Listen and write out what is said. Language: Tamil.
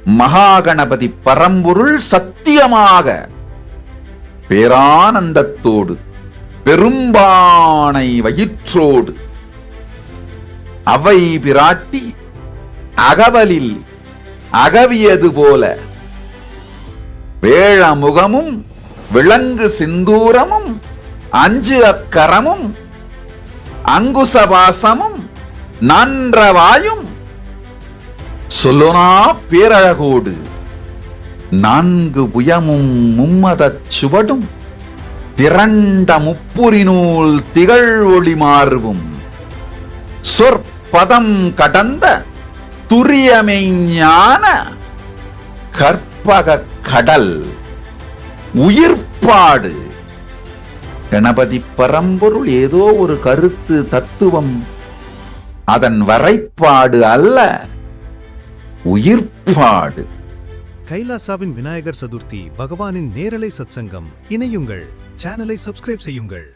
மகாகணபதி பரம்பொருள் சத்தியமாக பேரானந்தத்தோடு பெரும்பானை வயிற்றோடு அவை பிராட்டி அகவலில் அகவியது போல வேழமுகமும் விளங்கு சிந்தூரமும் அஞ்சு அக்கரமும் அங்குசபாசமும் நன்றவாயும் சொல்லுனா பேரழகோடு நான்கு புயமும் மும்மதச் சுவடும் திரண்ட முப்புரிநூல் திகழ் ஒளி மார்பும் சொற்பதம் கடந்த துரியமெய்ஞான கற்பக கடல் உயிர்ப்பாடு. கணபதி பரம்பொருள் ஏதோ ஒரு கருத்து தத்துவம், அதன் வரைப்பாடு அல்ல, உயிர்ப்பாடு. கைலாசாவின் விநாயகர் சதுர்த்தி பகவானின் நேரலை சத்சங்கம். இணையுங்கள், சேனலை சப்ஸ்கிரைப் செய்யுங்கள்.